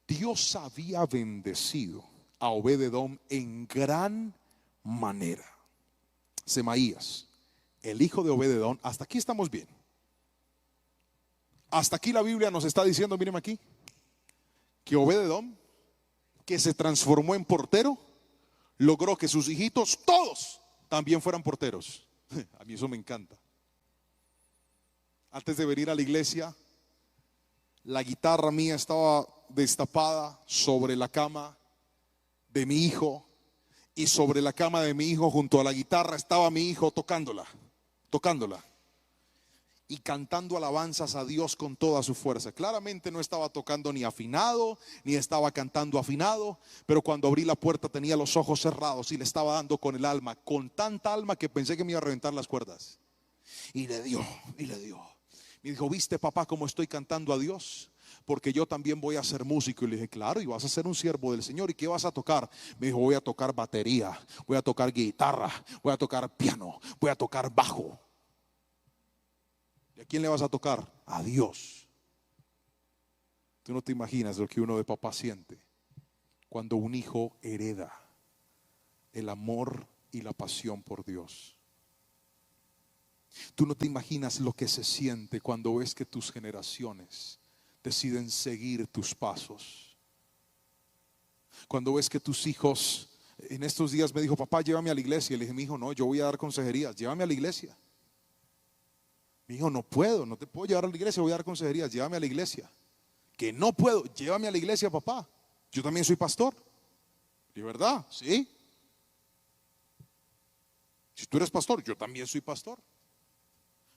Dios había bendecido a Obed-edom en gran manera. Semaías, el hijo de Obed-edom. Hasta aquí estamos bien. Hasta aquí la Biblia nos está diciendo, miren aquí, que Obed-edom, que se transformó en portero, logró que sus hijitos todos también fueran porteros. A mí eso me encanta. Antes de venir a la iglesia, la guitarra mía estaba destapada sobre la cama de mi hijo, y sobre la cama de mi hijo junto a la guitarra estaba mi hijo tocándola y cantando alabanzas a Dios con toda su fuerza. Claramente no estaba tocando ni afinado, ni estaba cantando afinado, pero cuando abrí la puerta tenía los ojos cerrados y le estaba dando con el alma, con tanta alma que pensé que me iba a reventar las cuerdas. Y le dio. Me dijo: ¿viste, papá, cómo estoy cantando a Dios? Porque yo también voy a ser músico. Y le dije: claro, y vas a ser un siervo del Señor. ¿Y qué vas a tocar? Me dijo: voy a tocar batería, voy a tocar guitarra, voy a tocar piano, voy a tocar bajo. ¿Y a quién le vas a tocar? A Dios. Tú no te imaginas lo que uno de papá siente cuando un hijo hereda el amor y la pasión por Dios. Tú no te imaginas lo que se siente cuando ves que tus generaciones deciden seguir tus pasos. Cuando ves que tus hijos, en estos días me dijo: papá, llévame a la iglesia. Y le dije: mi hijo, no, yo voy a dar consejerías, llévame a la iglesia. Mi hijo, no puedo, no te puedo llevar a la iglesia, voy a dar consejerías, llévame a la iglesia. Que no puedo, llévame a la iglesia, papá. Yo también soy pastor. ¿De verdad? Sí. Si tú eres pastor, yo también soy pastor.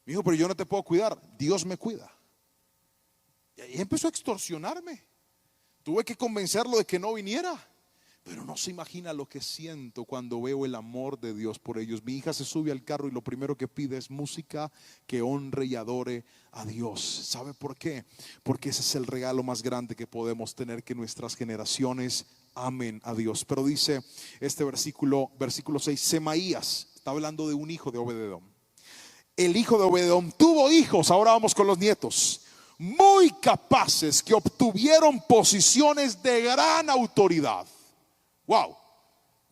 Mi hijo, pero yo no te puedo cuidar, Dios me cuida. Y ahí empezó a extorsionarme. Tuve que convencerlo de que no viniera. Pero no se imagina lo que siento cuando veo el amor de Dios por ellos. Mi hija se sube al carro y lo primero que pide es música que honre y adore a Dios. ¿Sabe por qué? Porque ese es el regalo más grande que podemos tener, que nuestras generaciones amen a Dios. Pero dice este versículo 6, Semaías, está hablando de un hijo de Obededom. El hijo de Obededom tuvo hijos, ahora vamos con los nietos, muy capaces, que obtuvieron posiciones de gran autoridad. Wow,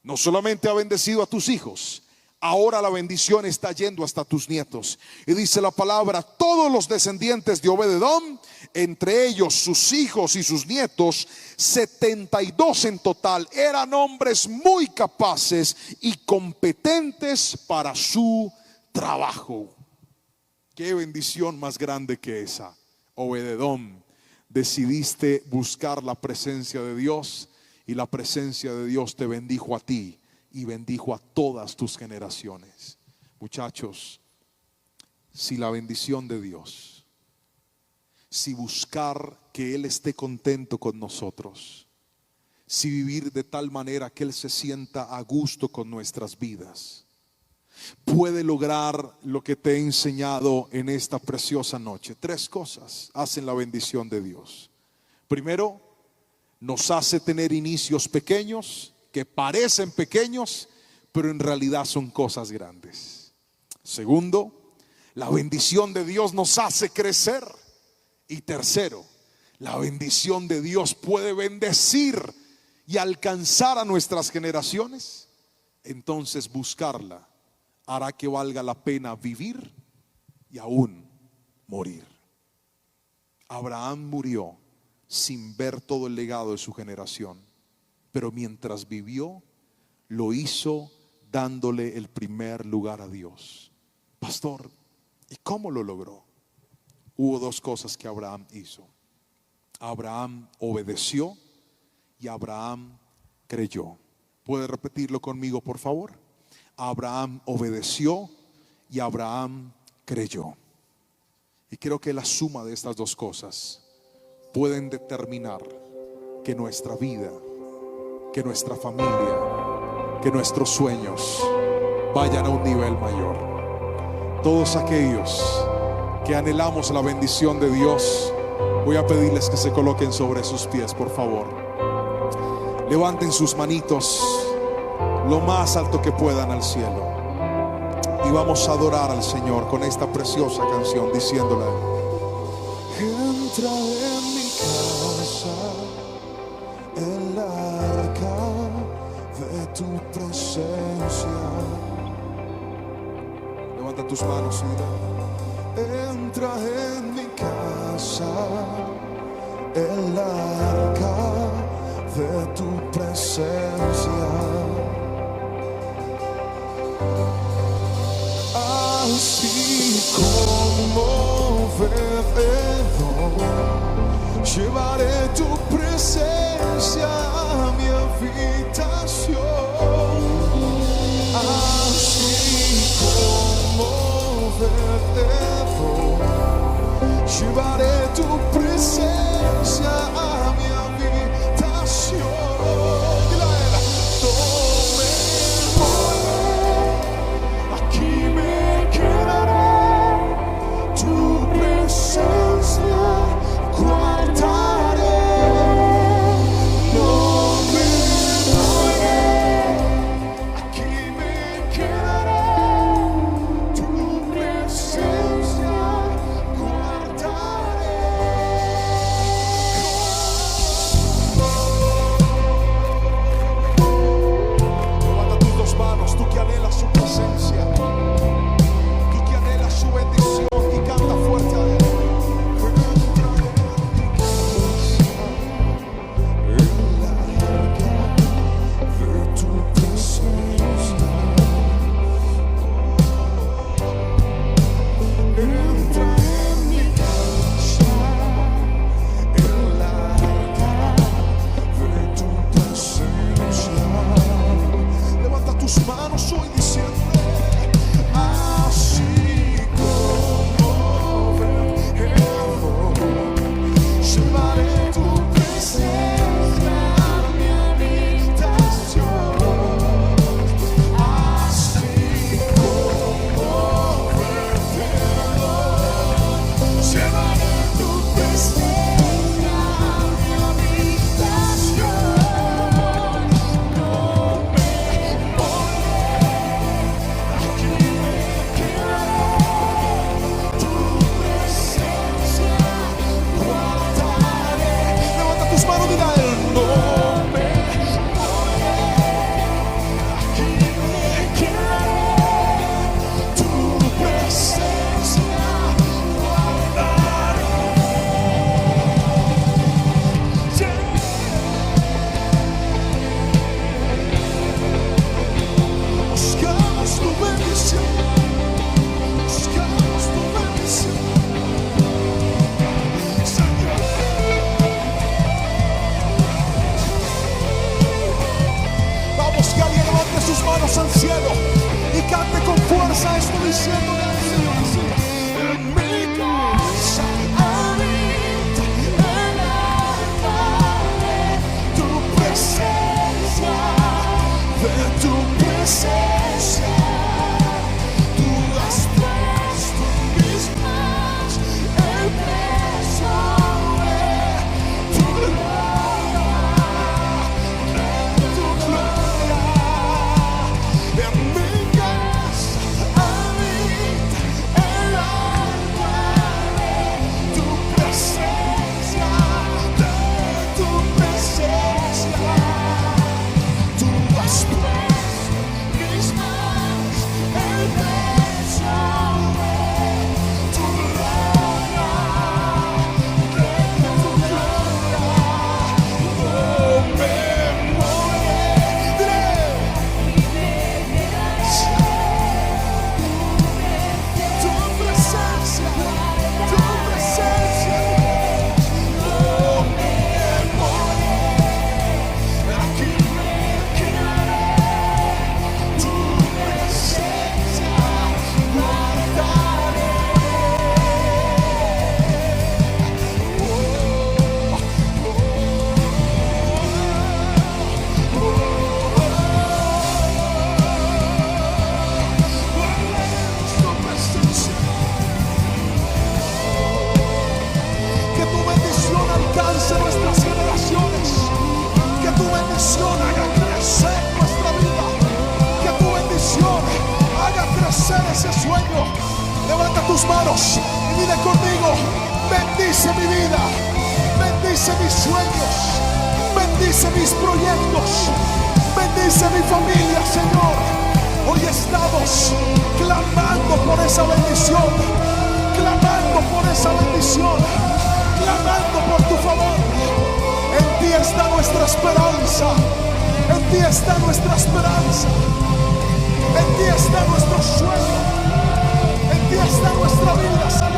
no solamente ha bendecido a tus hijos, ahora la bendición está yendo hasta tus nietos. Y dice la palabra, todos los descendientes de Obededom, entre ellos sus hijos y sus nietos, 72 en total, eran hombres muy capaces y competentes para su trabajo. Qué bendición más grande que esa. Obededom, decidiste buscar la presencia de Dios, y la presencia de Dios te bendijo a ti y bendijo a todas tus generaciones. Muchachos, si la bendición de Dios, si buscar que Él esté contento con nosotros, si vivir de tal manera que Él se sienta a gusto con nuestras vidas, puede lograr lo que te he enseñado en esta preciosa noche. 3 cosas hacen la bendición de Dios. Primero, nos hace tener inicios pequeños, que parecen pequeños, pero en realidad son cosas grandes. Segundo, la bendición de Dios nos hace crecer. Y tercero, la bendición de Dios puede bendecir y alcanzar a nuestras generaciones. Entonces buscarla hará que valga la pena vivir y aún morir. Abraham murió sin ver todo el legado de su generación, pero mientras vivió, lo hizo dándole el primer lugar a Dios. Pastor, ¿y cómo lo logró? Hubo 2 cosas que Abraham hizo. Abraham obedeció y Abraham creyó. ¿Puede repetirlo conmigo, por favor? Abraham obedeció y Abraham creyó. Y creo que la suma de estas 2 cosas pueden determinar que nuestra vida, que nuestra familia, que nuestros sueños vayan a un nivel mayor. Todos aquellos que anhelamos la bendición de Dios, voy a pedirles que se coloquen sobre sus pies, por favor. Levanten sus manitos lo más alto que puedan al cielo, y vamos a adorar al Señor con esta preciosa canción, diciéndole: entra en mi casa, el arca de tu presencia. Levanta tus manos y dile: entra en mi casa, el arca de tu presencia. Así como vencedor, llevaré tu presencia a mi habitación. Así como vencedor, llevaré tu presencia a mi habitación. Dile a él: no me voy, aquí me quedaré, tu presencia guardaré. No me voy, aquí me quedaré, tu presencia guardaré. sueño. Levanta tus manos y dile conmigo: bendice mi vida, bendice mis sueños, bendice mis proyectos, bendice mi familia, Señor. Hoy estamos clamando por esa bendición, clamando por esa bendición, clamando por tu favor. En ti está nuestra esperanza, en ti está nuestra esperanza, en ti está nuestro sueño, en ti está nuestra vida, Señor.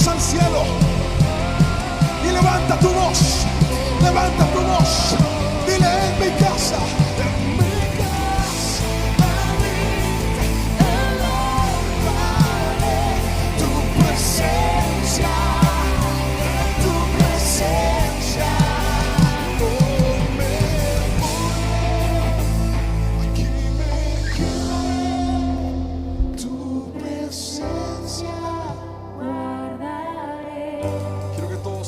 Al cielo y levanta tu voz, levanta tu voz, dile: en mi casa, en mi casa, tu presencia, tu presencia, no me voy, aquí me quedo, tu presencia.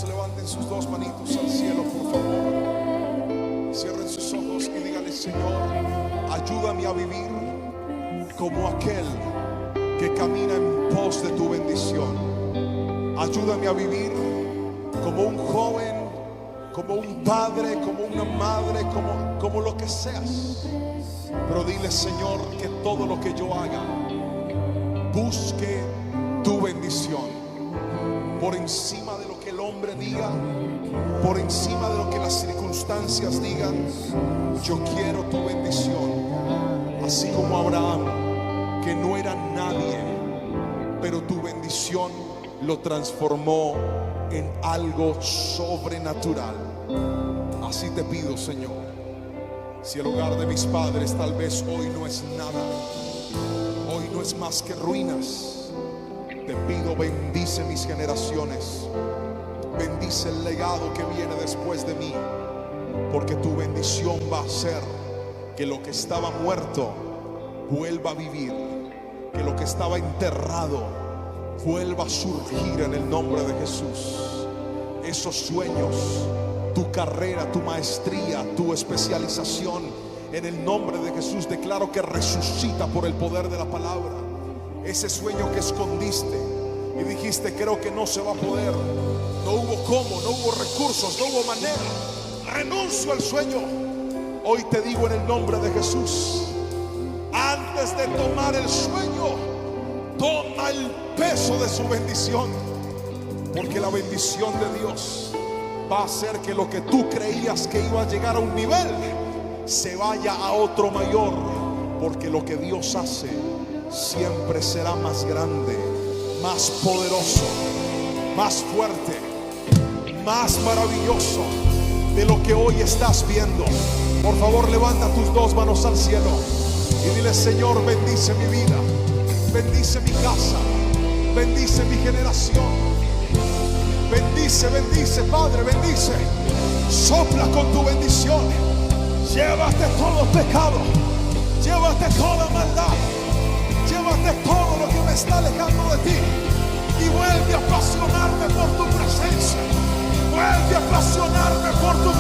Levanten sus dos manitos al cielo, por favor. Cierren sus ojos y díganle: Señor, ayúdame a vivir como aquel que camina en pos de tu bendición. Ayúdame a vivir como un joven, como un padre, como una madre, como lo que seas. Pero dile, Señor, que todo lo que yo haga busque tu bendición por encima de lo que el hombre diga, por encima de lo que las circunstancias digan. Yo quiero tu bendición, así como Abraham, que no era nadie, pero tu bendición lo transformó en algo sobrenatural. Así te pido, Señor, si el hogar de mis padres tal vez hoy no es nada, hoy no es más que ruinas, te pido: bendice mis generaciones, bendice el legado que viene después de mí, porque tu bendición va a hacer que lo que estaba muerto vuelva a vivir, que lo que estaba enterrado vuelva a surgir en el nombre de Jesús. Esos sueños, tu carrera, tu maestría, tu especialización, en el nombre de Jesús declaro que resucita por el poder de la palabra. Ese sueño que escondiste y dijiste: creo que no se va a poder, no hubo cómo, no hubo recursos, no hubo manera, renuncio al sueño. Hoy te digo en el nombre de Jesús: antes de tomar el sueño, toma el peso de su bendición, porque la bendición de Dios va a hacer que lo que tú creías que iba a llegar a un nivel se vaya a otro mayor, porque lo que Dios hace siempre será más grande, más poderoso, más fuerte, más maravilloso de lo que hoy estás viendo. Por favor, levanta tus dos manos al cielo y dile: Señor, bendice mi vida, bendice mi casa, bendice mi generación, bendice, bendice, Padre, bendice. Sopla con tu bendición, llévate todo pecado, llévate toda maldad, llévate todo lo que me está alejando de ti, y vuelve a apasionarme por tu presencia, vuelve a apasionarme por tu